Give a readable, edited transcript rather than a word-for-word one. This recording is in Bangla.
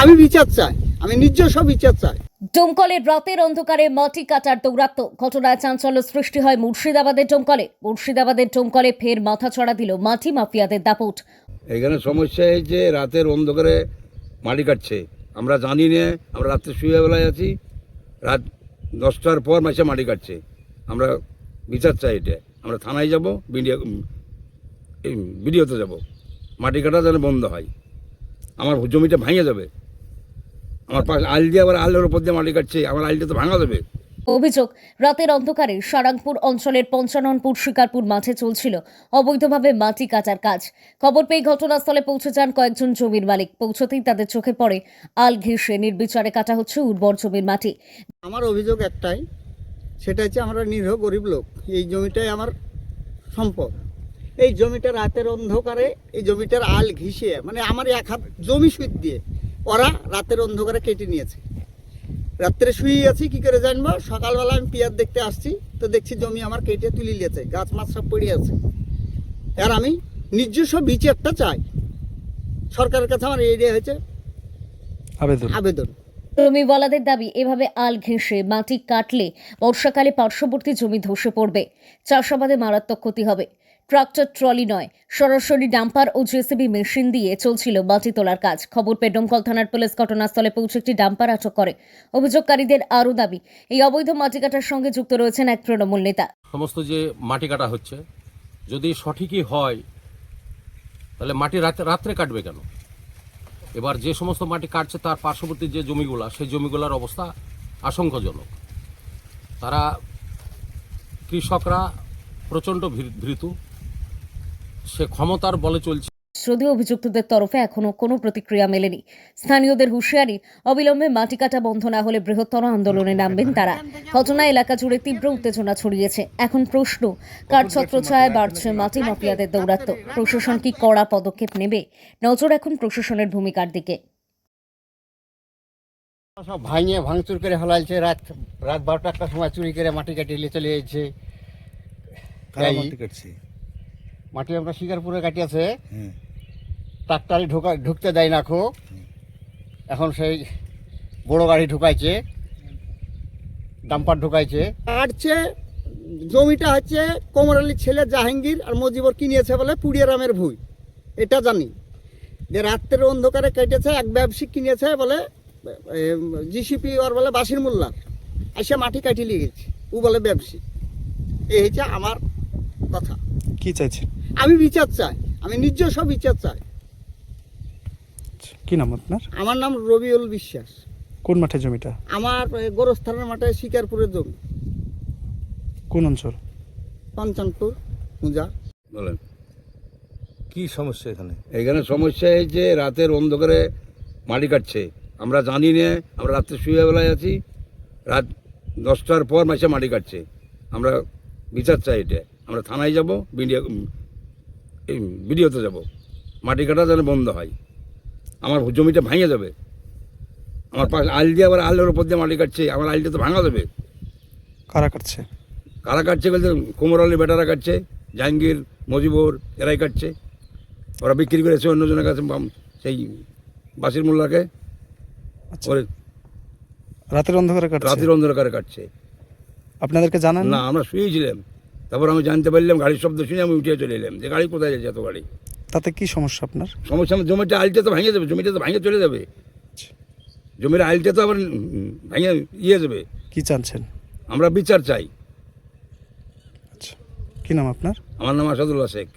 আমি বিচার চাই, আমি নিজস্ব বিচার চাই। ডোমকলের রাতের অন্ধকারে মাটি কাটার দৌরাত্ম্য ঘটনায় চাঞ্চল্য সৃষ্টি হয় মুর্শিদাবাদের ডোমকলে ফের মাথাচড়া দিল মাটি মাফিয়াদের দাপট। এখানে সমস্যা হয়েছে রাতের অন্ধকারে মাটি কাটছে, আমরা জানি না, আমরা রাত্রে শুয়ে বেলায় আছি, রাত 10টার পর মাসে মাটি কাটছে। আমরা বিচার চাই, এটা আমরা থানায় যাব, ভিডিওতে যাব, মাটি কাটা যেন বন্ধ হয়। আমার জমিটা ভাঙে যাবে, আমার পাশে আইল দিয়ে আবার আইলের ওপর দিয়ে মাটি কাটছে, আমার আইলটা তো ভাঙা যাবে। অভিযোগ, রাতের অন্ধকারে সারাংপুর অঞ্চলের পঞ্চাননপুর শিকারপুর মাঠে চলছিল অবৈধভাবে মাটি কাটার কাজ। খবর পেয়ে ঘটনাস্থলে পৌঁছে যান কয়েকজন জমির মালিক। পৌঁছতেই তাদের চোখে পড়ে আল ঘেঁষে নির্বিচারে কাটা হচ্ছে উর্বর জমির মাটি। আমার অভিযোগ একটাই, সেটা হচ্ছে আমরা নিরীহ গরিব লোক, এই জমিটাই আমার সম্পদ। এই জমিটা রাতের অন্ধকারে, এই জমিটার আল ঘিসিয়ে, মানে আমার 1 হাত জমি সুদ দিয়ে ওরা রাতের অন্ধকারে কেটে নিয়েছে। রাত্রে শুয়ে আছি, কি করে জানবো? সকালবেলা আমি পিয়ার দেখতে আসছি, তো দেখছি জমি আমার কেটে তুলে নিয়েছে, গাছ মাছ সব পড়ে আছে। আর আমি নিজস্ব বিচারটা চাই সরকারের কাছে। আমার এই হয়েছে আবেদন। জমিওয়ালাদের দাবি, এভাবে আল ঘেঁষে মাটি কাটলে বর্ষাকালে পার্শ্ববর্তী জমি ধসে পড়বে, চাষাবাদে মারাত্মক ক্ষতি হবে। ট্রাক্টর ট্রলি নয়, সরাসরি ডাম্পার ও জেসিবি মেশিন দিয়ে চলছিল মাটি তোলার কাজ। খবর পেয়ে ডোমকল থানার পুলিশ ঘটনাস্থলে পৌঁছে একটি ডাম্পার আটক করে। অভিযোগকারীদের আরও দাবি, এই অবৈধ মাটি কাটার সঙ্গে যুক্ত রয়েছেন এক তৃণমূল নেতা। সমস্ত যে মাটি কাটা হচ্ছে, যদি সঠিকই হয় তাহলে মাটি রাত্রে কাটবে কেন? এবার যে সমস্ত মাটি কাটছে তার পার্শ্ববর্তী যে জমিগুলা, সেই জমিগুলার অবস্থা আশঙ্কাজনক। তারা কৃষকরা প্রচণ্ড ভীতু, সে ক্ষমতার বলে চলছে। যদিও অভিযুক্তদের তরফে এখনো কোনো প্রতিক্রিয়া মেলেনি। স্থানীয়দের হুঁশিয়ারি, অবিলম্বে মাটি কাটা বন্ধ না হলে বৃহত্তর আন্দোলনে নামবেন তারা। ঘটনায় এলাকা জুড়ে তীব্র উত্তেজনা ছড়িয়েছে। এখন প্রশ্ন, কার ছত্রছায়ায় বাড়ছে মাটি মাফিয়াদের দৌরাত্ম্য? প্রশাসন কি কড়া পদক্ষেপ নেবে? নজর এখন প্রশাসনের ভূমিকার দিকে। সব ভাঙচুর করে ফেলাইছে, রাত 12টার সময় চুরি করে মাটি কাটিয়ে নিয়ে চলে যাচ্ছে। মাটি আমরা শিকারপুরে কাটিয়েছে, ট্রাক্টরে ঢুকতে দেয় না খো। এখন সেই বড় গাড়ি ঢুকাইছে, ডাম্পার ঢুকাইছে। কাটছে জমিটা হচ্ছে কোমরালির ছেলে জাহাঙ্গীর আর মজিবর কিনিয়েছে বলে পুড়িয়ারামের ভুই, এটা জানি। যে রাত্রের অন্ধকারে কেটেছে, এক ব্যবসায়িক কিনেছে বলে জিসিপি, ওর বলে বাসির মোল্লার, এসে মাটি কাটিয়ে নিয়ে গেছে, ও বলে ব্যবসায়ী। এই হচ্ছে আমার কথা। কি চাইছেন? আমি বিচার চাই, আমি নিজস্ব বিচার চাই। কি নাম আপনার? আমার নাম রবিউল বিশ্বাস। কোন মাঠে জমিটা? আমার গোরস্থানের মাঠে শিকারপুরের জমি। কোন অঞ্চল? পঞ্চানপুর পূজা। বলেন কি সমস্যা এখানে? এখানে সমস্যা হয়েছে রাতের অন্ধকারে মাটি কাটছে, আমরা জানি না, আমরা রাত্রে শুয়ে বেলায় আছি, রাত 10টার পর মাসে মাটি কাটছে। আমরা বিচার চাই, এটা আমরা থানায় যাব, ভিডিওতে যাব, মাটি কাটা যেন বন্ধ হয়। আমার জমিটা ভাঙে যাবে, আমার পাশে আইল দিয়ে আবার আইলের ওপর দিয়ে মাটি কাটছে, আমার আইলটা তো ভাঙা যাবে। কারা কাটছে? কারা কাটছে বলতে কোমর আলী বেটারা কাটছে, জাহাঙ্গীর মজিবর এরাই কাটছে। ওরা বিক্রি করেছে অন্যজনের কাছে, সেই বাসির মোল্লাকে। আচ্ছা। ওরে রাতের অন্ধকারে কাটছে? রাতের অন্ধকারে কাটছে। আপনাদেরকে জানান না, আমরা শুয়েছিলাম, তারপর আমি জানতে পারলাম, গাড়ির শব্দ শুনে আমি উঠে চলে এলাম যে গাড়ি কোথায় যাচ্ছে, এত গাড়ি। তাতে কি সমস্যা আপনার? সমস্যা, আমার জমিটা আইলটা তো ভেঙে যাবে, জমিটা তো ভেঙে চলে যাবে, জমির আইলটা তো আবার ভেঙে যাবে। কি চাচ্ছেন? আমরা বিচার চাই। আচ্ছা, কি নাম আপনার? আমার নাম আসাদুল্লাহ শেখ।